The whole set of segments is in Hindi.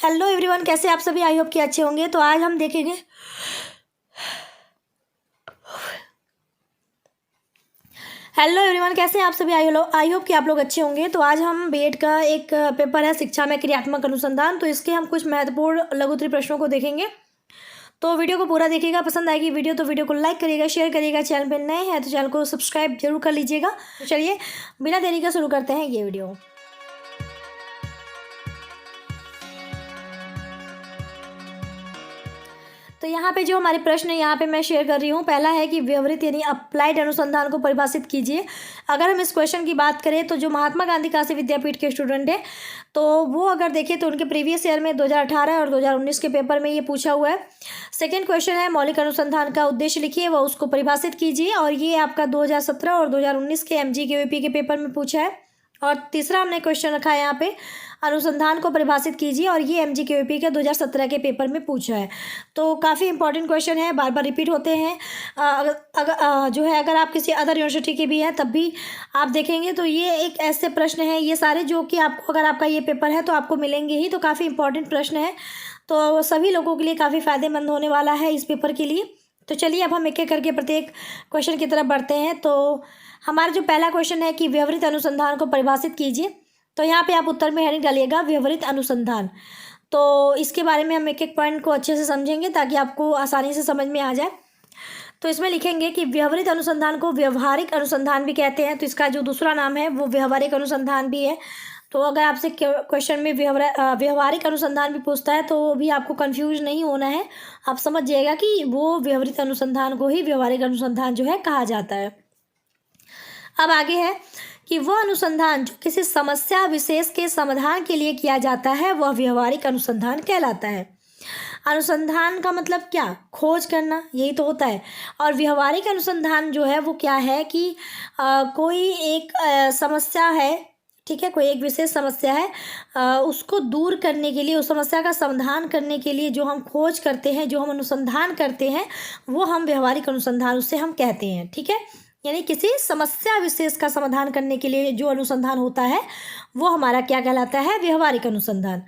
हेलो एवरीवन, कैसे आप सभी? आई होप कि अच्छे होंगे। तो आज हम देखेंगे हेलो एवरीवन, कैसे हैं आप सभी? आई होप कि आप लोग अच्छे होंगे। तो आज हम बीएड का एक पेपर है शिक्षा में क्रियात्मक अनुसंधान, तो इसके हम कुछ महत्वपूर्ण लघुत्तरीय प्रश्नों को देखेंगे। तो वीडियो को पूरा देखिएगा। पसंद आएगी वीडियो तो वीडियो को लाइक करिएगा, शेयर करिएगा। चैनल पर नए हैं तो चैनल को सब्सक्राइब जरूर कर लीजिएगा। तो चलिए बिना देरी का शुरू करते हैं ये वीडियो। तो यहाँ पे जो हमारे प्रश्न है यहाँ पे मैं शेयर कर रही हूँ। पहला है कि व्यवहारिक यानी अप्लाइड अनुसंधान को परिभाषित कीजिए। अगर हम इस क्वेश्चन की बात करें तो जो महात्मा गांधी काशी विद्यापीठ के स्टूडेंट है तो वो अगर देखें तो उनके प्रीवियस ईयर में 2018 और 2019 के पेपर में ये पूछा हुआ है। सेकेंड क्वेश्चन है मौलिक अनुसंधान का उद्देश्य लिखिए व उसको परिभाषित कीजिए, और ये आपका 2017 और 2019 के MGKVP के पेपर में पूछा है। और तीसरा हमने क्वेश्चन रखा है यहाँ पे अनुसंधान को परिभाषित कीजिए, और ये MGKVP के 2017 के पेपर में पूछा है। तो काफ़ी इंपॉर्टेंट क्वेश्चन है, बार बार रिपीट होते हैं। अगर आप किसी अदर यूनिवर्सिटी के भी हैं तब भी आप देखेंगे तो ये एक ऐसे प्रश्न है, ये सारे जो कि आपको अगर आपका ये पेपर है तो आपको मिलेंगे ही। तो काफ़ी इंपॉर्टेंट प्रश्न है, तो सभी लोगों के लिए काफ़ी फ़ायदेमंद होने वाला है इस पेपर के लिए। तो चलिए अब हम एक एक करके प्रत्येक क्वेश्चन की तरफ बढ़ते हैं। तो हमारा जो पहला क्वेश्चन है कि व्यवहारिक अनुसंधान को परिभाषित कीजिए। तो यहाँ पे आप उत्तर में हेडिंग डालिएगा व्यवहारिक अनुसंधान। तो इसके बारे में हम एक एक पॉइंट को अच्छे से समझेंगे ताकि आपको आसानी से समझ में आ जाए। तो इसमें लिखेंगे कि व्यवहारिक अनुसंधान को व्यवहारिक अनुसंधान भी कहते हैं, तो इसका जो दूसरा नाम है वो व्यवहारिक अनुसंधान भी है। तो अगर आपसे क्वेश्चन में व्यवहारिक अनुसंधान भी पूछता है तो भी आपको कंफ्यूज नहीं होना है, आप समझ जाइएगा कि वो व्यवहारिक अनुसंधान को ही व्यवहारिक अनुसंधान जो है कहा जाता है। अब आगे है कि वह अनुसंधान जो किसी समस्या विशेष के समाधान के लिए किया जाता है वह व्यवहारिक अनुसंधान कहलाता है। अनुसंधान का मतलब क्या? खोज करना, यही तो होता है। और व्यवहारिक अनुसंधान जो है वो क्या है कि कोई एक समस्या है, ठीक है, कोई एक विशेष समस्या है, उसको दूर करने के लिए, उस समस्या का समाधान करने के लिए जो हम खोज करते हैं, जो हम अनुसंधान करते हैं, वो हम व्यवहारिक अनुसंधान उससे हम कहते हैं। ठीक है, यानी किसी समस्या विशेष का समाधान करने के लिए जो अनुसंधान होता है वो हमारा क्या कहलाता है? व्यवहारिक अनुसंधान।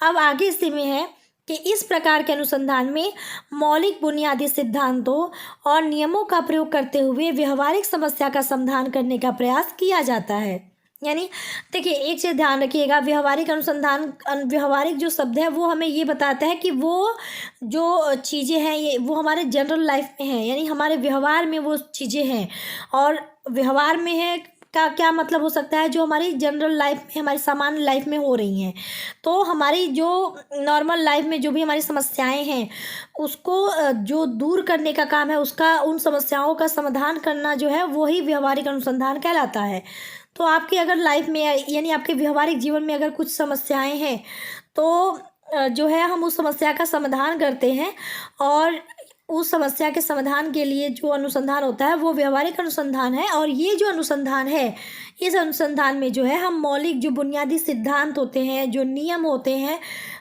अब आगे इसी में है कि इस प्रकार के अनुसंधान में मौलिक बुनियादी सिद्धांतों और नियमों का प्रयोग करते हुए व्यवहारिक समस्या का समाधान करने का प्रयास किया जाता है। यानी देखिए एक चीज़ ध्यान रखिएगा, व्यवहारिक अनुसंधान, व्यवहारिक जो शब्द है वो हमें ये बताता है कि वो जो चीज़ें हैं ये वो हमारे जनरल लाइफ में है, यानी हमारे व्यवहार में वो चीज़ें हैं। और व्यवहार में है का क्या मतलब हो सकता है? जो हमारी जनरल लाइफ में, हमारी सामान्य लाइफ में हो रही हैं। तो हमारी जो नॉर्मल लाइफ में जो भी हमारी समस्याएं हैं उसको जो दूर करने का काम है, उसका, उन समस्याओं का समाधान करना जो है वही व्यवहारिक अनुसंधान कहलाता है। तो आपकी अगर लाइफ में यानी आपके व्यवहारिक जीवन में अगर कुछ समस्याएं हैं तो जो है हम उस समस्या का समाधान करते हैं, और उस समस्या के समाधान के लिए जो अनुसंधान होता है वो व्यवहारिक अनुसंधान है। और ये जो अनुसंधान है, इस अनुसंधान में जो है हम मौलिक जो बुनियादी सिद्धांत होते हैं, जो नियम होते हैं,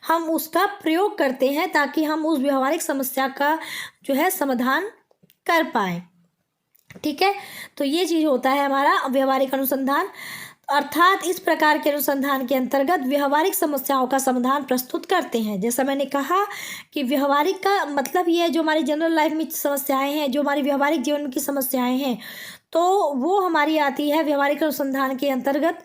हम उसका प्रयोग करते हैं ताकि हम उस व्यवहारिक समस्या का जो है समाधान कर पाएँ। ठीक है, तो ये चीज़ होता है हमारा व्यवहारिक अनुसंधान। अर्थात इस प्रकार के अनुसंधान के अंतर्गत व्यवहारिक समस्याओं का समाधान प्रस्तुत करते हैं। जैसा मैंने कहा कि व्यवहारिक का मतलब ये है जो हमारी जनरल लाइफ में समस्याएं हैं, जो हमारी व्यवहारिक जीवन की समस्याएं हैं, तो वो हमारी आती है व्यवहारिक अनुसंधान के अंतर्गत।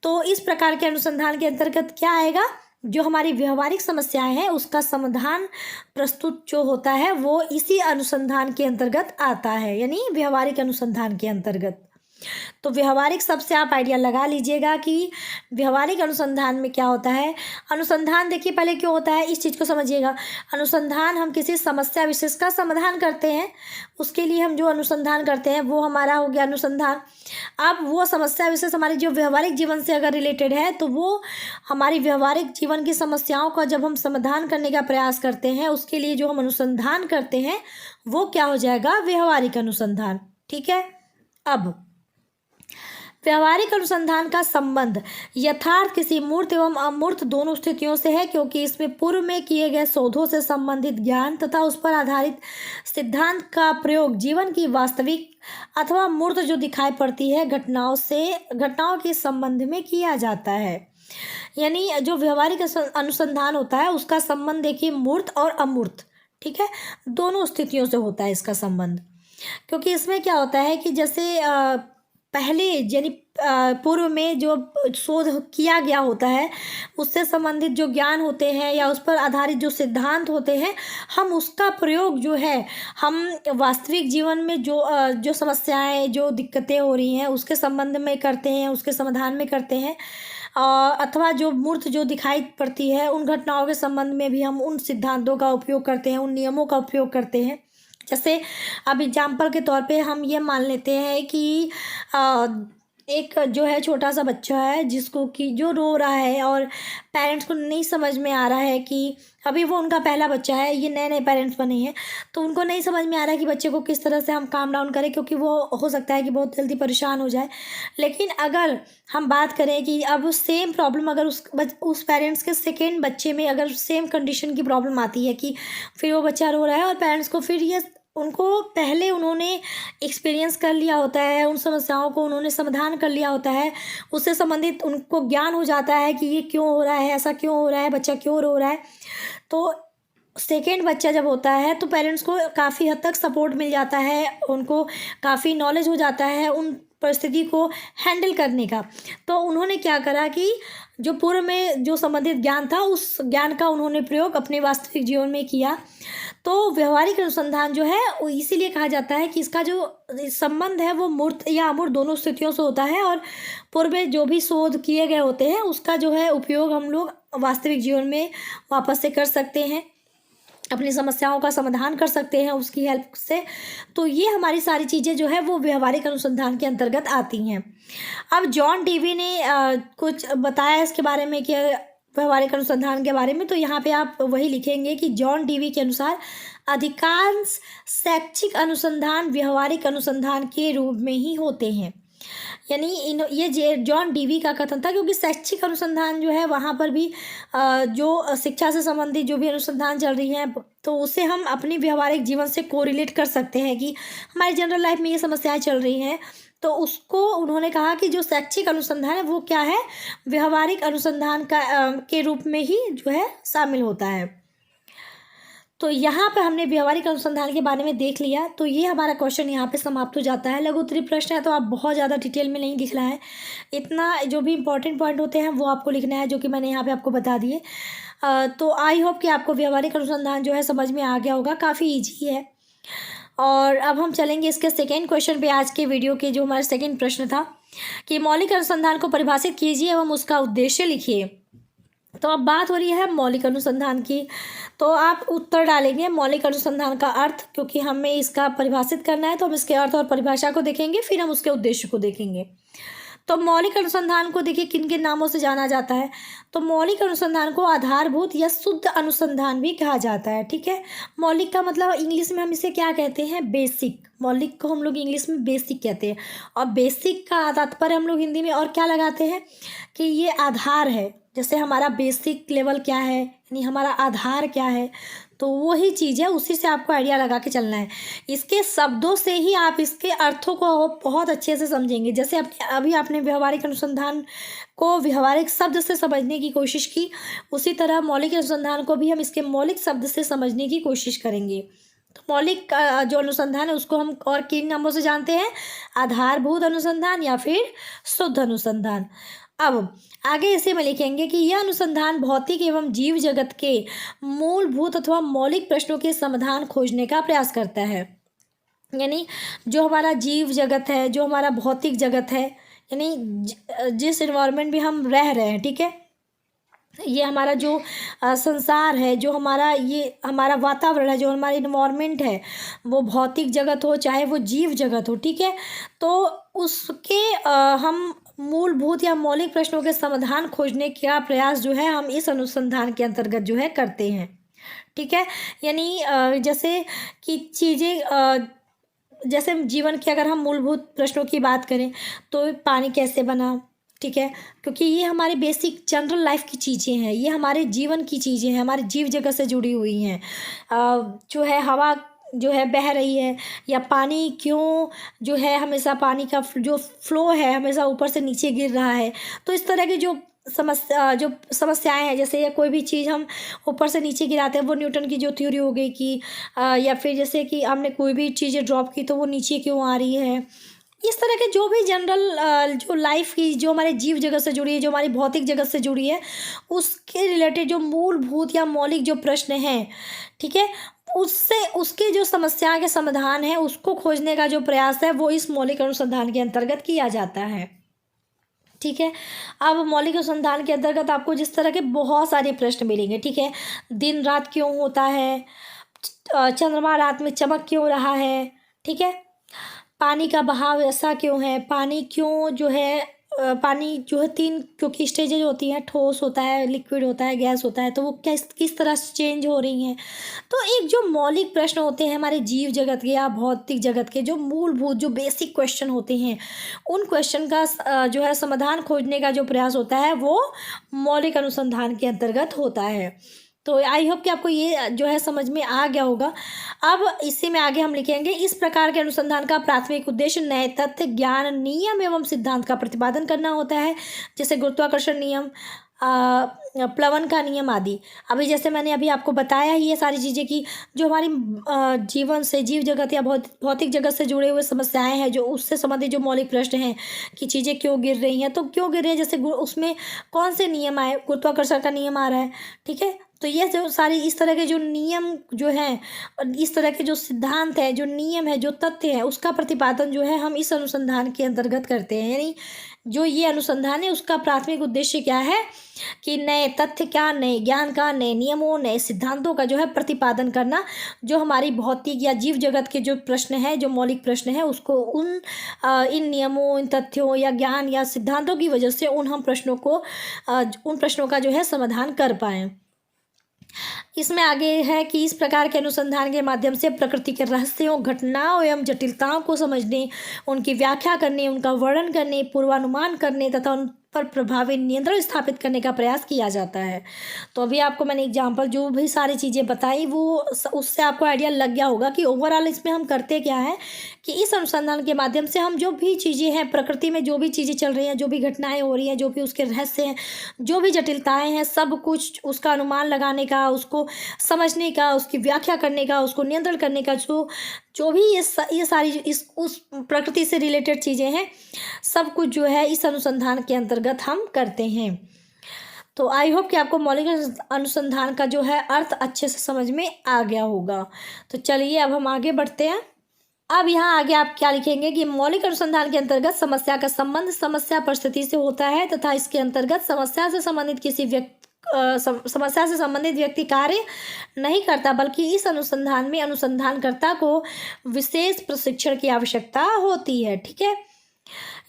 तो इस प्रकार के अनुसंधान के अंतर्गत क्या आएगा? जो हमारी व्यवहारिक समस्याएं हैं उसका समाधान प्रस्तुत जो होता है वो इसी अनुसंधान के अंतर्गत आता है, यानी व्यवहारिक अनुसंधान के अंतर्गत। तो व्यवहारिक शब्द से आप आइडिया लगा लीजिएगा कि व्यवहारिक अनुसंधान में क्या होता है। अनुसंधान देखिए पहले क्यों होता है, इस चीज़ को समझिएगा। अनुसंधान हम किसी समस्या विशेष का समाधान करते हैं, उसके लिए हम जो अनुसंधान करते हैं वो हमारा हो गया अनुसंधान। अब वो समस्या विशेष हमारी जो व्यवहारिक जीवन से अगर रिलेटेड है तो वो हमारी व्यवहारिक जीवन की समस्याओं का जब हम समाधान करने का प्रयास करते हैं, उसके लिए जो हम अनुसंधान करते हैं वो क्या हो जाएगा? व्यवहारिक अनुसंधान। ठीक है, अब व्यवहारिक अनुसंधान का संबंध यथार्थ किसी मूर्त एवं अमूर्त दोनों स्थितियों से है, क्योंकि इसमें पूर्व में किए गए शोधों से संबंधित ज्ञान तथा उस पर आधारित सिद्धांत का प्रयोग जीवन की वास्तविक अथवा मूर्त जो दिखाई पड़ती है घटनाओं के संबंध में किया जाता है। यानी जो व्यवहारिक अनुसंधान होता है उसका संबंध देखिए मूर्त और अमूर्त, ठीक है, दोनों स्थितियों से होता है इसका संबंध। क्योंकि इसमें क्या होता है कि जैसे पहले यानी पूर्व में जो शोध किया गया होता है उससे संबंधित जो ज्ञान होते हैं या उस पर आधारित जो सिद्धांत होते हैं, हम उसका प्रयोग जो है हम वास्तविक जीवन में जो समस्याएं जो दिक्कतें हो रही हैं उसके संबंध में करते हैं, उसके समाधान में करते हैं। अथवा जो मूर्त जो दिखाई पड़ती है उन घटनाओं के संबंध में भी हम उन सिद्धांतों का उपयोग करते हैं, उन नियमों का उपयोग करते हैं। जैसे अब एग्जाम्पल के तौर पे हम ये मान लेते हैं कि एक जो है छोटा सा बच्चा है जिसको कि जो रो रहा है और पेरेंट्स को नहीं समझ में आ रहा है कि अभी वो उनका पहला बच्चा है, ये नए नए पेरेंट्स बने हैं, तो उनको नहीं समझ में आ रहा है कि बच्चे को किस तरह से हम काम डाउन करें, क्योंकि वो हो सकता है कि बहुत जल्दी परेशान हो जाए। लेकिन अगर हम बात करें कि अब सेम प्रॉब्लम अगर उस पेरेंट्स के सेकेंड बच्चे में अगर सेम कंडीशन की प्रॉब्लम आती है कि फिर वो बच्चा रो रहा है और पेरेंट्स को फिर ये उनको पहले उन्होंने एक्सपीरियंस कर लिया होता है, उन समस्याओं को उन्होंने समाधान कर लिया होता है, उससे संबंधित उनको ज्ञान हो जाता है कि ये क्यों हो रहा है, ऐसा क्यों हो रहा है, बच्चा क्यों रो रहा है। तो सेकेंड बच्चा जब होता है तो पेरेंट्स को काफ़ी हद तक सपोर्ट मिल जाता है, उनको काफ़ी नॉलेज हो जाता है उन परिस्थिति को हैंडल करने का। तो उन्होंने क्या करा कि जो पूर्व में जो संबंधित ज्ञान था उस ज्ञान का उन्होंने प्रयोग अपने वास्तविक जीवन में किया। तो व्यवहारिक अनुसंधान जो है वो इसीलिए कहा जाता है कि इसका जो संबंध है वो मूर्त या अमूर्त दोनों स्थितियों से होता है, और पूर्व में जो भी शोध किए गए होते हैं उसका जो है उपयोग हम लोग वास्तविक जीवन में वापस से कर सकते हैं, अपनी समस्याओं का समाधान कर सकते हैं उसकी हेल्प से। तो ये हमारी सारी चीज़ें जो है वो व्यवहारिक अनुसंधान के अंतर्गत आती हैं। अब जॉन डीवी ने कुछ बताया इसके बारे में कि व्यवहारिक अनुसंधान के बारे में, तो यहाँ पे आप वही लिखेंगे कि जॉन डीवी के अनुसार अधिकांश शैक्षिक अनुसंधान व्यवहारिक अनुसंधान के रूप में ही होते हैं। यानी ये जॉन डीवी का कथन था, क्योंकि शैक्षिक अनुसंधान जो है वहाँ पर भी जो शिक्षा से संबंधित जो भी अनुसंधान चल रही है तो उसे हम अपनी व्यवहारिक जीवन से कोरिलेट कर सकते हैं कि हमारी जनरल लाइफ में ये समस्याएं चल रही हैं। तो उसको उन्होंने कहा कि जो शैक्षिक अनुसंधान है वो क्या है, व्यवहारिक अनुसंधान के रूप में ही जो है शामिल होता है। तो यहाँ पर हमने व्यवहारिक अनुसंधान के बारे में देख लिया। तो ये हमारा क्वेश्चन यहाँ पे समाप्त हो जाता है। लघु उत्तरीय प्रश्न है तो आप बहुत ज़्यादा डिटेल में नहीं लिखना है, इतना जो भी इंपॉर्टेंट पॉइंट होते हैं वो आपको लिखना है, जो कि मैंने यहाँ पे आपको बता दिए। तो आई होप कि आपको व्यवहारिक अनुसंधान जो है समझ में आ गया होगा, काफ़ी ईजी है। और अब हम चलेंगे इसके सेकेंड क्वेश्चन पे। आज के वीडियो के जो हमारा सेकेंड प्रश्न था कि मौलिक अनुसंधान को परिभाषित कीजिए एवं उसका उद्देश्य लिखिए। तो अब बात हो रही है मौलिक अनुसंधान की, तो आप उत्तर डालेंगे मौलिक अनुसंधान का अर्थ, क्योंकि हमें इसका परिभाषित करना है तो हम इसके अर्थ और परिभाषा को देखेंगे, फिर हम उसके उद्देश्य को देखेंगे। तो मौलिक अनुसंधान को देखिए किन किन नामों से जाना जाता है। तो मौलिक अनुसंधान को आधारभूत या शुद्ध अनुसंधान भी कहा जाता है, ठीक है। मौलिक का मतलब इंग्लिश में हम इसे क्या कहते हैं, बेसिक। मौलिक को हम लोग इंग्लिश में बेसिक कहते हैं, और बेसिक का तात्पर्य हम लोग हिंदी में और क्या लगाते हैं कि ये आधार है। जैसे हमारा बेसिक लेवल क्या है, यानी हमारा आधार क्या है, तो वही चीज़ है, उसी से आपको आइडिया लगा के चलना है। इसके शब्दों से ही आप इसके अर्थों को बहुत अच्छे से समझेंगे। जैसे अभी आपने व्यवहारिक अनुसंधान को व्यवहारिक शब्द से समझने की कोशिश की, उसी तरह मौलिक अनुसंधान को भी हम इसके मौलिक शब्द से समझने की कोशिश करेंगे। तो मौलिक जो अनुसंधान है उसको हम और किन नामों से जानते हैं, आधारभूत अनुसंधान या फिर शुद्ध अनुसंधान। अब आगे इसे में लिखेंगे कि यह अनुसंधान भौतिक एवं जीव जगत के मूलभूत अथवा मौलिक प्रश्नों के समाधान खोजने का प्रयास करता है। यानी जो हमारा जीव जगत है, जो हमारा भौतिक जगत है, यानी जिस इन्वायरमेंट में हम रह रहे हैं, ठीक है, ये हमारा जो संसार है, जो हमारा ये हमारा वातावरण है, जो हमारा इन्वायरमेंट है, वो भौतिक जगत हो चाहे वो जीव जगत हो, ठीक है, तो उसके हम मूलभूत या मौलिक प्रश्नों के समाधान खोजने का प्रयास जो है हम इस अनुसंधान के अंतर्गत जो है करते हैं, ठीक है। यानी जैसे कि चीज़ें जैसे जीवन के अगर हम मूलभूत प्रश्नों की बात करें तो पानी कैसे बना, ठीक है, क्योंकि ये हमारे बेसिक जनरल लाइफ की चीज़ें हैं, ये हमारे जीवन की चीज़ें हैं, हमारे जीव जगत से जुड़ी हुई हैं। जो है हवा जो है बह रही है, या पानी क्यों जो है हमेशा पानी का जो फ्लो है हमेशा ऊपर से नीचे गिर रहा है, तो इस तरह की जो जो समस्याएं हैं, जैसे कोई भी चीज़ हम ऊपर से नीचे गिराते हैं, वो न्यूटन की जो थ्योरी हो गई कि या फिर जैसे कि हमने कोई भी चीज़ें ड्रॉप की तो वो नीचे क्यों आ रही है, इस तरह के जो भी जनरल जो लाइफ की, जो हमारे जीव जगत से जुड़ी है, जो हमारी भौतिक जगत से जुड़ी है, उसके रिलेटेड जो मूलभूत या मौलिक जो प्रश्न हैं, ठीक है, उससे उसके जो समस्या के समाधान है उसको खोजने का जो प्रयास है वो इस मौलिक अनुसंधान के अंतर्गत किया जाता है। ठीक है, अब मौलिक अनुसंधान के अंतर्गत आपको जिस तरह के बहुत सारे प्रश्न मिलेंगे, ठीक है, दिन रात क्यों होता है, चंद्रमा रात में चमक क्यों रहा है, ठीक है, पानी का बहाव ऐसा क्यों है, पानी क्यों जो है पानी जो है तीन क्योंकि स्टेजेज होती हैं, ठोस होता है, लिक्विड होता है, गैस होता है, तो वो किस तरह से चेंज हो रही हैं। तो एक जो मौलिक प्रश्न होते हैं हमारे जीव जगत के या भौतिक जगत के, जो मूलभूत जो बेसिक क्वेश्चन होते हैं, उन क्वेश्चन का जो है समाधान खोजने का जो प्रयास होता है वो मौलिक अनुसंधान के अंतर्गत होता है। तो आई होप कि आपको ये जो है समझ में आ गया होगा। अब इसी में आगे हम लिखेंगे, इस प्रकार के अनुसंधान का प्राथमिक उद्देश्य नए तथ्य, ज्ञान, नियम एवं सिद्धांत का प्रतिपादन करना होता है, जैसे गुरुत्वाकर्षण नियम, प्लवन का नियम आदि। अभी जैसे मैंने अभी आपको बताया ही ये सारी चीज़ें कि जो हमारी जीवन से, जीव जगत या भौतिक जगत से जुड़े हुए समस्याएं हैं, जो उससे संबंधित जो मौलिक प्रश्न हैं कि चीज़ें क्यों गिर रही हैं, तो क्यों गिर रही हैं, जैसे उसमें कौन से नियम आए, गुरुत्वाकर्षण का नियम आ रहा है, ठीक है, तो ये जो सारी इस तरह के जो नियम जो हैं और इस तरह के जो सिद्धांत है, जो नियम है, जो तथ्य है, उसका प्रतिपादन जो है हम इस अनुसंधान के अंतर्गत करते हैं। यानी जो ये अनुसंधान है उसका प्राथमिक उद्देश्य क्या है कि नए तथ्य का, नए ज्ञान का, नए नियमों, नए सिद्धांतों का जो है प्रतिपादन करना, जो हमारी भौतिक या जीव जगत के जो प्रश्न है, जो मौलिक प्रश्न है, उसको इन नियमों, इन तथ्यों या ज्ञान या सिद्धांतों की वजह से उन प्रश्नों का जो है समाधान कर पाएँ। इसमें आगे है कि इस प्रकार के अनुसंधान के माध्यम से प्रकृति के रहस्यों, घटनाओं एवं जटिलताओं को समझने, उनकी व्याख्या करने, उनका वर्णन करने, पूर्वानुमान करने तथा उन पर प्रभावी नियंत्रण स्थापित करने का प्रयास किया जाता है। तो अभी आपको मैंने एग्जाम्पल जो भी सारी चीज़ें बताई वो उससे आपको आइडिया लग गया होगा कि ओवरऑल इसमें हम करते क्या है कि इस अनुसंधान के माध्यम से हम जो भी चीज़ें हैं, प्रकृति में जो भी चीज़ें चल रही हैं, जो भी घटनाएं हो रही हैं, जो भी उसके रहस्य हैं, जो भी जटिलताएं हैं, सब कुछ उसका अनुमान लगाने का, उसको समझने का, उसकी व्याख्या करने का, उसको नियंत्रण करने का, जो भी ये सारी उस प्रकृति से रिलेटेड चीज़ें हैं, सब कुछ जो है इस अनुसंधान के अंतर्गत हम करते हैं। तो आई होप कि आपको मौलिक अनुसंधान का जो है अर्थ अच्छे से समझ में आ गया होगा। तो चलिए अब हम आगे बढ़ते हैं। अब यहाँ आगे आप क्या लिखेंगे कि मौलिक अनुसंधान के अंतर्गत समस्या का संबंध समस्या परिस्थिति से होता है तथा इसके अंतर्गत समस्या से संबंधित व्यक्ति कार्य नहीं करता, बल्कि इस अनुसंधान में अनुसंधानकर्ता को विशेष प्रशिक्षण की आवश्यकता होती है। ठीक है,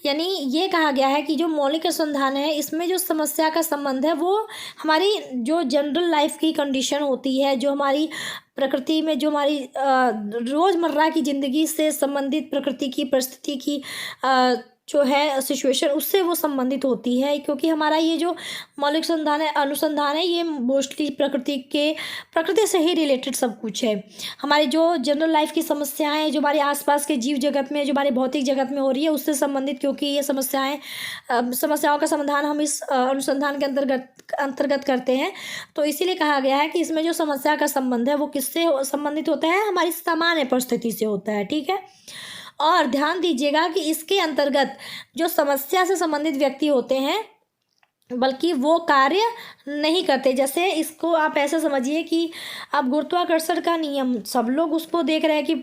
यानी ये कहा गया है कि जो मौलिक अनुसंधान है इसमें जो समस्या का संबंध है वो हमारी जो जनरल लाइफ की कंडीशन होती है, जो हमारी प्रकृति में, जो हमारी रोज़मर्रा की ज़िंदगी से संबंधित प्रकृति की परिस्थिति की जो है सिचुएशन, उससे वो संबंधित होती है। क्योंकि हमारा ये जो मौलिक अनुसंधान है ये मोस्टली प्रकृति से ही रिलेटेड सब कुछ है। हमारी जो जनरल लाइफ की समस्याएं, जो हमारे आसपास के जीव जगत में, जो हमारे भौतिक जगत में हो रही है, उससे संबंधित, क्योंकि ये समस्याओं का समाधान हम इस अनुसंधान के अंतर्गत करते हैं। तो इसीलिए कहा गया है कि इसमें जो समस्या का संबंध है वो किससे संबंधित होता है, हमारी सामान्य परिस्थिति से होता है। ठीक है, और ध्यान दीजिएगा कि इसके अंतर्गत जो समस्या से संबंधित व्यक्ति होते हैं बल्कि वो कार्य नहीं करते। जैसे इसको आप ऐसा समझिए कि आप गुरुत्वाकर्षण का नियम, सब लोग उसको देख रहे हैं कि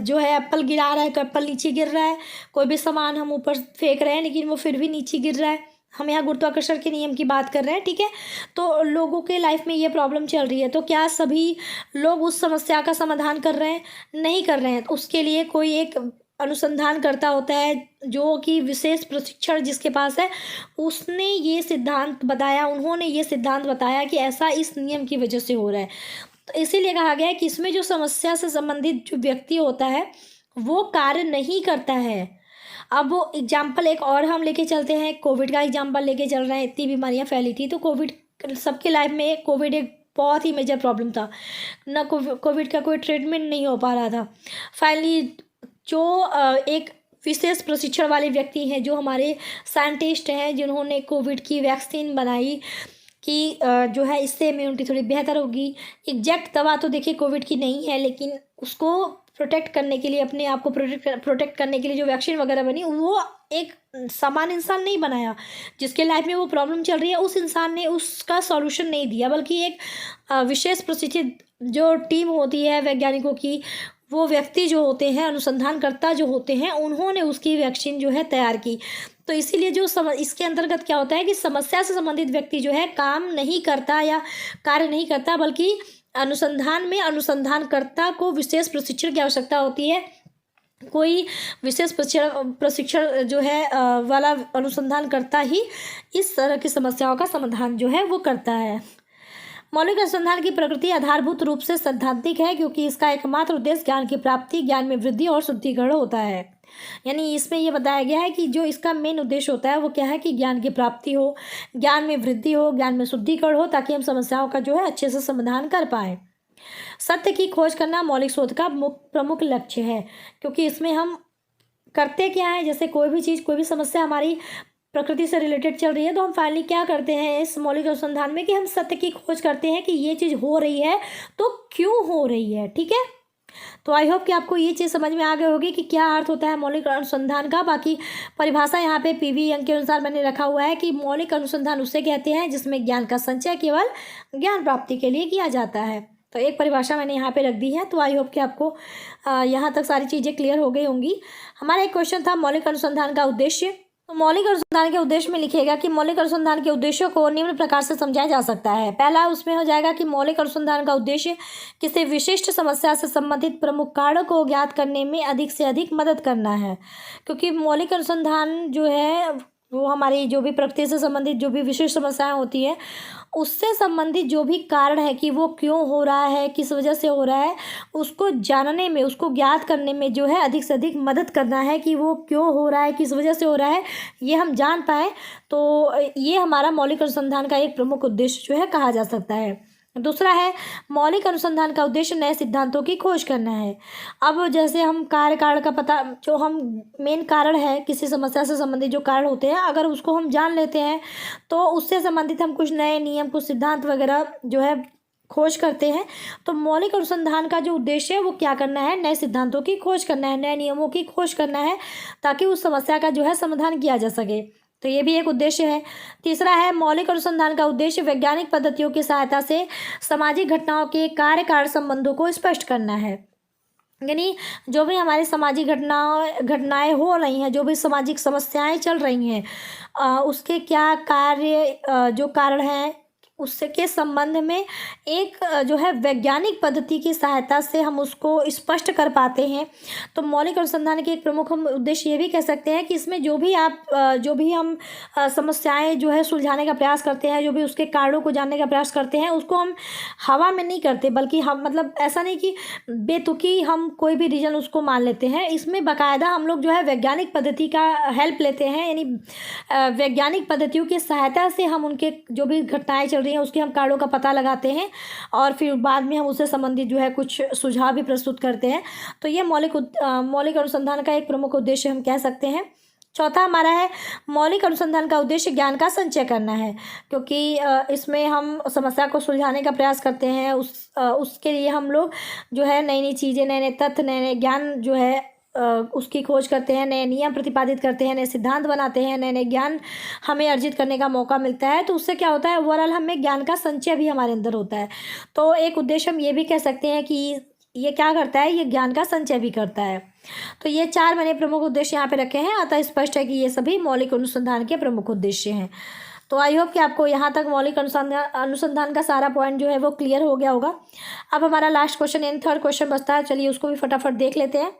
जो है एप्पल गिरा रहा है, एप्पल नीचे गिर रहा है, कोई भी सामान हम ऊपर फेंक रहे हैं लेकिन वो फिर भी नीचे गिर रहा है। हम यहाँ गुरुत्वाकर्षण के नियम की बात कर रहे हैं। ठीक है, तो लोगों के लाइफ में ये प्रॉब्लम चल रही है, तो क्या सभी लोग उस समस्या का समाधान कर रहे हैं? नहीं कर रहे हैं। उसके लिए कोई एक अनुसंधान करता होता है जो कि विशेष प्रशिक्षण जिसके पास है, उसने ये सिद्धांत बताया, उन्होंने ये सिद्धांत बताया कि ऐसा इस नियम की वजह से हो रहा है। तो इसीलिए कहा गया है कि इसमें जो समस्या से संबंधित जो व्यक्ति होता है वो कार्य नहीं करता है। अब वो एग्जाम्पल एक और हम लेके चलते हैं, कोविड का एग्जाम्पल लेके चल रहे हैं। इतनी बीमारियां फैली थी, तो कोविड सबके लाइफ में कोविड एक बहुत ही मेजर प्रॉब्लम था ना। कोविड का कोई ट्रीटमेंट नहीं हो पा रहा था। फाइनली जो एक विशेष प्रशिक्षण वाले व्यक्ति हैं, जो हमारे साइंटिस्ट हैं, जिन्होंने कोविड की वैक्सीन बनाई कि जो है इससे इम्यूनिटी थोड़ी बेहतर होगी। एग्जैक्ट दवा तो देखिए कोविड की नहीं है, लेकिन उसको प्रोटेक्ट करने के लिए, अपने आप को प्रोटेक्ट करने के लिए जो वैक्सीन वगैरह बनी, वो एक सामान्य इंसान नहीं बनाया। जिसके लाइफ में वो प्रॉब्लम चल रही है, उस इंसान ने उसका सॉल्यूशन नहीं दिया, बल्कि एक विशेष प्रशिक्षित जो टीम होती है वैज्ञानिकों की, वो व्यक्ति जो होते हैं, अनुसंधानकर्ता जो होते हैं, उन्होंने उसकी वैक्सीन जो है तैयार की। तो इसीलिए जो इसके अंतर्गत क्या होता है कि समस्या से संबंधित व्यक्ति जो है काम नहीं करता या कार्य नहीं करता, बल्कि अनुसंधान में अनुसंधानकर्ता को विशेष प्रशिक्षण की आवश्यकता होती है। कोई विशेष प्रशिक्षण जो है वाला अनुसंधान करता ही इस तरह की समस्याओं का समाधान जो है वो करता है। मौलिक अनुसंधान की प्रकृति आधारभूत रूप से सैद्धांतिक है, क्योंकि इसका एकमात्र उद्देश्य ज्ञान की प्राप्ति, ज्ञान में वृद्धि और शुद्धिकरण होता है। यानी इसमें ये बताया गया है कि जो इसका मेन उद्देश्य होता है वो क्या है कि ज्ञान की प्राप्ति हो, ज्ञान में वृद्धि हो, ज्ञान में शुद्धिकरण हो, ताकि हम समस्याओं का जो है अच्छे से समाधान कर पाए। सत्य की खोज करना मौलिक शोध का प्रमुख लक्ष्य है, क्योंकि इसमें हम करते क्या है, जैसे कोई भी चीज़, कोई भी समस्या हमारी प्रकृति से रिलेटेड चल रही है, तो हम फाइनली क्या करते हैं इस मौलिक अनुसंधान में कि हम सत्य की खोज करते हैं कि ये चीज़ हो रही है तो क्यों हो रही है। ठीक है, तो आई होप कि आपको ये चीज़ समझ में आ गई होगी कि क्या अर्थ होता है मौलिक अनुसंधान का। बाकी परिभाषा यहाँ पे पीवी यंग के अनुसार मैंने रखा हुआ है कि मौलिक अनुसंधान उसे कहते हैं जिसमें ज्ञान का संचय केवल ज्ञान प्राप्ति के लिए किया जाता है। तो एक परिभाषा मैंने यहाँ पे रख दी है। तो आई होप कि आपको यहाँ तक सारी चीज़ें क्लियर हो गई होंगी। हमारा एक क्वेश्चन था मौलिक अनुसंधान का उद्देश्य। तो मौलिक अनुसंधान के उद्देश्य में लिखिएगा कि मौलिक अनुसंधान के उद्देश्यों को निम्न प्रकार से समझाया जा सकता है। पहला उसमें हो जाएगा कि मौलिक अनुसंधान का उद्देश्य किसी विशिष्ट समस्या से संबंधित प्रमुख कारण को ज्ञात करने में अधिक से अधिक मदद करना है, क्योंकि मौलिक अनुसंधान जो है वो हमारी जो भी प्रकृति से संबंधित जो भी विशिष्ट समस्याएं होती है, उससे संबंधित जो भी कारण है कि वो क्यों हो रहा है, किस वजह से हो रहा है, उसको जानने में, उसको ज्ञात करने में जो है अधिक से अधिक मदद करना है कि वो क्यों हो रहा है, किस वजह से हो रहा है, ये हम जान पाएँ। तो ये हमारा मौलिक अनुसंधान का एक प्रमुख उद्देश्य जो है कहा जा सकता है। दूसरा है मौलिक अनुसंधान का उद्देश्य नए सिद्धांतों की खोज करना है। अब जैसे हम कार्य कारण का पता, जो हम मेन कारण है किसी समस्या से संबंधित जो कारण होते हैं, अगर उसको हम जान लेते हैं तो उससे संबंधित हम कुछ नए नियम, कुछ सिद्धांत वगैरह जो है खोज करते हैं। तो मौलिक अनुसंधान का जो उद्देश्य है वो क्या करना है, नए सिद्धांतों की खोज करना है, नए नियमों की खोज करना है, ताकि उस समस्या का जो है समाधान किया जा सके। तो ये भी एक उद्देश्य है। तीसरा है मौलिक अनुसंधान का उद्देश्य वैज्ञानिक पद्धतियों की सहायता से सामाजिक घटनाओं के कार्य कारण संबंधों को स्पष्ट करना है। यानी जो भी हमारी सामाजिक घटनाएं हो रही हैं, जो भी सामाजिक समस्याएं चल रही हैं, उसके क्या कार्य जो कारण हैं, उससे के संबंध में एक जो है वैज्ञानिक पद्धति की सहायता से हम उसको स्पष्ट कर पाते हैं। तो मौलिक अनुसंधान के एक प्रमुख हम उद्देश्य ये भी कह सकते हैं कि इसमें जो भी हम समस्याएं जो है सुलझाने का प्रयास करते हैं, जो भी उसके कारणों को जानने का प्रयास करते हैं, उसको हम हवा में नहीं करते, बल्कि हम मतलब ऐसा नहीं कि बेतुकी हम कोई भी रीजन उसको मान लेते हैं। इसमें बाकायदा हम लोग जो है वैज्ञानिक पद्धति का हेल्प लेते हैं, यानी वैज्ञानिक पद्धतियों की सहायता से हम उनके जो भी घटनाएं चल रही हैं उसके हम कारणों का पता लगाते हैं, और फिर बाद में हम उससे संबंधित जो है कुछ सुझाव भी प्रस्तुत करते हैं। तो ये मौलिक अनुसंधान का एक प्रमुख उद्देश्य हम कह सकते हैं। चौथा हमारा है मौलिक अनुसंधान का उद्देश्य ज्ञान का संचय करना है, क्योंकि इसमें हम समस्या को सुलझाने का प्रयास करते हैं। उसके लिए हम लोग जो है नई नई चीज़ें, नए नए तथ्य, नए नए ज्ञान जो है उसकी खोज करते हैं, नए नियम प्रतिपादित करते हैं, नए सिद्धांत बनाते हैं, नए नए ज्ञान हमें अर्जित करने का मौका मिलता है। तो उससे क्या होता है, ओवरऑल हमें ज्ञान का संचय भी हमारे अंदर होता है। तो एक उद्देश्य हम ये भी कह सकते हैं कि ये क्या करता है, ये ज्ञान का संचय भी करता है। तो ये 4 मैंने प्रमुख उद्देश्य यहाँ पे रखे हैं। अतः स्पष्ट है कि ये सभी मौलिक अनुसंधान के प्रमुख उद्देश्य हैं। तो आई होप कि आपको यहाँ तक मौलिक अनुसंधान का सारा पॉइंट जो है वो क्लियर हो गया होगा। अब हमारा लास्ट क्वेश्चन यानी थर्ड क्वेश्चन बचता है, चलिए उसको भी फटाफट देख लेते हैं।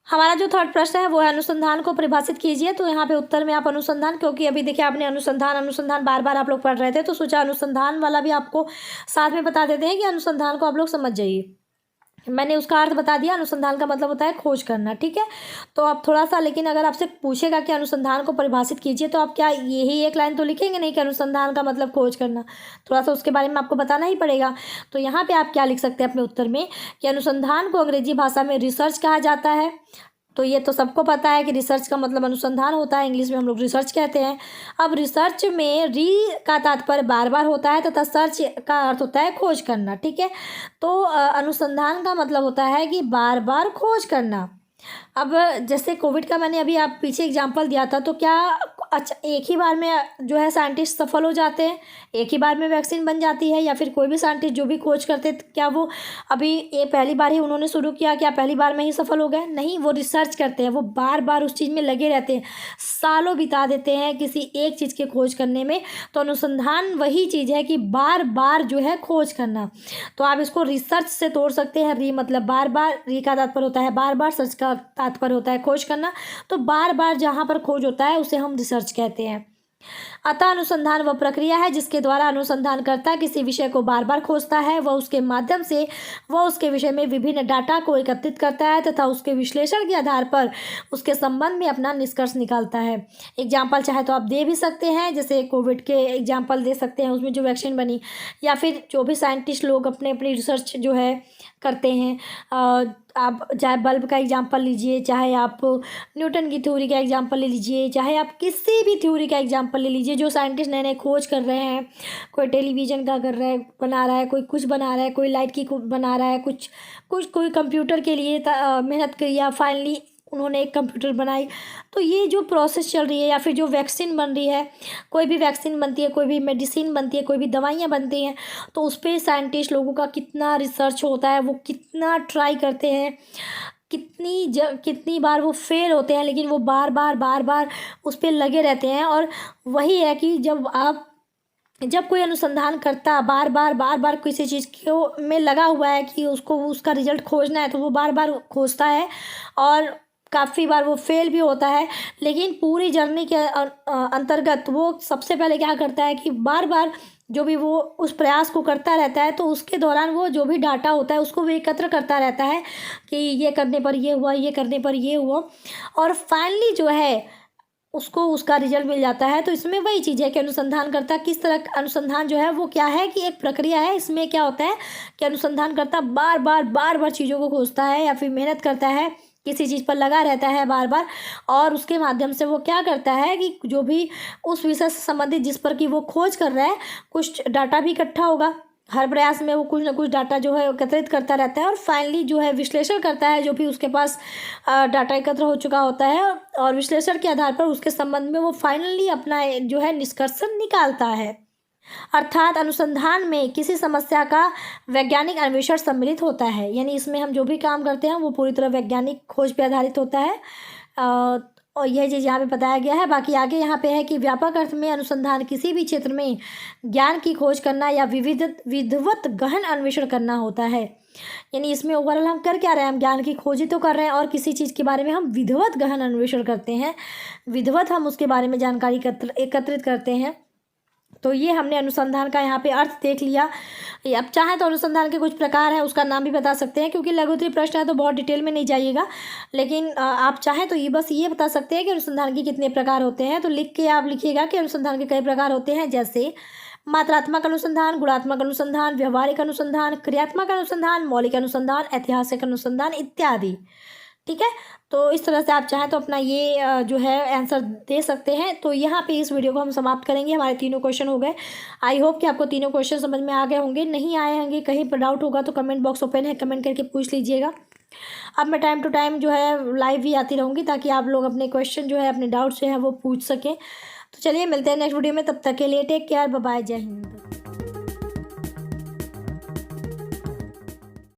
हमारा जो थर्ड प्रश्न है वो है अनुसंधान को परिभाषित कीजिए। तो यहाँ पे उत्तर में आप अनुसंधान, क्योंकि अभी देखिए आपने अनुसंधान बार बार आप लोग पढ़ रहे थे, तो सोचा अनुसंधान वाला भी आपको साथ में बता देते हैं कि अनुसंधान को आप लोग समझ जाइए। मैंने उसका अर्थ बता दिया, अनुसंधान का मतलब होता है खोज करना। ठीक है, तो आप थोड़ा सा, लेकिन अगर आपसे पूछेगा कि अनुसंधान को परिभाषित कीजिए, तो आप क्या यही एक लाइन तो लिखेंगे नहीं कि अनुसंधान का मतलब खोज करना, थोड़ा सा उसके बारे में आपको बताना ही पड़ेगा। तो यहाँ पे आप क्या लिख सकते हैं अपने उत्तर में कि अनुसंधान को अंग्रेजी भाषा में रिसर्च कहा जाता है। तो ये तो सबको पता है कि रिसर्च का मतलब अनुसंधान होता है, इंग्लिश में हम लोग रिसर्च कहते हैं। अब रिसर्च में री का तात्पर्य बार बार होता है तथा सर्च का अर्थ होता है खोज करना, ठीक है। तो अनुसंधान का मतलब होता है कि बार बार खोज करना। अब जैसे कोविड का मैंने अभी आप पीछे एग्जांपल दिया था, तो क्या अच्छा एक ही बार में जो है साइंटिस्ट सफल हो जाते हैं, एक ही बार में वैक्सीन बन जाती है, या फिर कोई भी साइंटिस्ट जो भी खोज करते क्या वो अभी ये पहली बार ही उन्होंने शुरू किया, क्या पहली बार में ही सफल हो गए? नहीं, वो रिसर्च करते हैं, वो बार बार उस चीज़ में लगे रहते हैं, सालों बिता देते हैं किसी एक चीज़ के खोज करने में। तो अनुसंधान वही चीज़ है कि बार बार जो है खोज करना। तो आप इसको रिसर्च से तोड़ सकते हैं। री मतलब बार बार, री का तात्पर्य होता है बार बार, सर्च का तात्पर्य होता है खोज करना। तो बार बार जहाँ पर खोज होता है उसे हम रिसर्च कहते हैं। अतः अनुसंधान वह प्रक्रिया है जिसके द्वारा अनुसंधानकर्ता किसी विषय को बार बार खोजता है। वह उसके माध्यम से वह उसके विषय में विभिन्न डाटा को एकत्रित करता है तथा उसके विश्लेषण के आधार पर उसके संबंध में अपना निष्कर्ष निकालता है। एग्जाम्पल चाहे तो आप दे भी सकते हैं, जैसे कोविड के एग्जाम्पल दे सकते हैं, उसमें जो वैक्सीन बनी, या फिर जो भी साइंटिस्ट लोग अपने अपनी रिसर्च जो है करते हैं। आप चाहे बल्ब का एग्जांपल लीजिए, चाहे आप न्यूटन की थ्योरी का एग्जांपल ले लीजिए, चाहे आप किसी भी थ्योरी का एग्जांपल ले लीजिए, जो साइंटिस्ट नए नए खोज कर रहे हैं। कोई टेलीविज़न का कर रहा है, बना रहा है, कोई कुछ बना रहा है, कोई लाइट की बना रहा है, कुछ कुछ कोई कंप्यूटर के लिए मेहनत करी, या फाइनली उन्होंने एक कंप्यूटर बनाई। तो ये जो प्रोसेस चल रही है, या फिर जो वैक्सीन बन रही है, कोई भी वैक्सीन बनती है, कोई भी मेडिसिन बनती है, कोई भी दवाइयाँ बनती हैं, तो उस पर साइंटिस्ट लोगों का कितना रिसर्च होता है, वो कितना ट्राई करते हैं, कितनी बार वो फेल होते हैं, लेकिन वो बार बार उस पर लगे रहते हैं। और वही है कि जब कोई अनुसंधान करता बार बार किसी चीज़ को में लगा हुआ है कि उसको उसका रिजल्ट खोजना है, तो वो बार बार खोजता है और काफ़ी बार वो फेल भी होता है। लेकिन पूरी जर्नी के अंतर्गत वो सबसे पहले क्या करता है कि बार बार जो भी वो उस प्रयास को करता रहता है, तो उसके दौरान वो जो भी डाटा होता है उसको वो एकत्र करता रहता है कि ये करने पर ये हुआ, ये करने पर ये हुआ, और फाइनली जो है उसको उसका रिजल्ट मिल जाता है। तो इसमें वही चीज़ है कि अनुसंधानकर्ता किस तरह अनुसंधान जो है वो क्या है कि एक प्रक्रिया है। इसमें क्या होता है कि अनुसंधानकर्ता बार बार चीज़ों को खोजता है, या फिर मेहनत करता है, किसी चीज़ पर लगा रहता है बार बार, और उसके माध्यम से वो क्या करता है कि जो भी उस विषय से संबंधित जिस पर कि वो खोज कर रहा है, कुछ डाटा भी इकट्ठा होगा। हर प्रयास में वो कुछ ना कुछ डाटा जो है एकत्रित करता रहता है, और फाइनली जो है विश्लेषण करता है, जो भी उसके पास डाटा एकत्र हो चुका होता है, और विश्लेषण के आधार पर उसके संबंध में वो फाइनली अपना जो है निष्कर्ष निकालता है। अर्थात अनुसंधान में किसी समस्या का वैज्ञानिक अन्वेषण सम्मिलित होता है, यानी इसमें हम जो भी काम करते हैं वो पूरी तरह वैज्ञानिक खोज पर आधारित होता है। और यह चीज़ यहाँ पे बताया गया है। बाकी आगे यहाँ पे है कि व्यापक अर्थ में अनुसंधान किसी भी क्षेत्र में ज्ञान की खोज करना या विधिवत गहन अन्वेषण करना होता है। यानी इसमें ओवरऑल हम कर क्या रहे हैं, हम ज्ञान की खोज ही तो कर रहे हैं, और किसी चीज़ के बारे में हम विधिवत गहन अन्वेषण करते हैं, विधिवत हम उसके बारे में जानकारी एकत्रित करते हैं। तो ये हमने अनुसंधान का यहाँ पे अर्थ देख लिया। अब चाहें तो अनुसंधान के कुछ प्रकार हैं, उसका नाम भी बता सकते हैं, क्योंकि लघुत्तरीय प्रश्न है तो बहुत डिटेल में नहीं जाइएगा, लेकिन आप चाहें तो ये बस ये बता सकते हैं कि अनुसंधान के कितने प्रकार होते हैं। तो लिख के आप लिखिएगा कि अनुसंधान के कई प्रकार होते हैं, जैसे मात्रात्मक अनुसंधान, गुणात्मक अनुसंधान, व्यवहारिक अनुसंधान, क्रियात्मक अनुसंधान, मौलिक अनुसंधान, ऐतिहासिक अनुसंधान इत्यादि। ठीक है, तो इस तरह से आप चाहें तो अपना ये जो है आंसर दे सकते हैं। तो यहाँ पे इस वीडियो को हम समाप्त करेंगे। हमारे तीनों क्वेश्चन हो गए। आई होप कि आपको तीनों क्वेश्चन समझ में आ गए होंगे। नहीं आए होंगे, कहीं पर डाउट होगा तो कमेंट बॉक्स ओपन है, कमेंट करके पूछ लीजिएगा। अब मैं टाइम टू टाइम जो है लाइव भी आती रहूँगी, ताकि आप लोग अपने क्वेश्चन जो है, अपने डाउट्स जो है वो पूछ सकें। तो चलिए मिलते हैं नेक्स्ट वीडियो में, तब तक के लिए टेक केयर, बाय बाय, जय हिंद।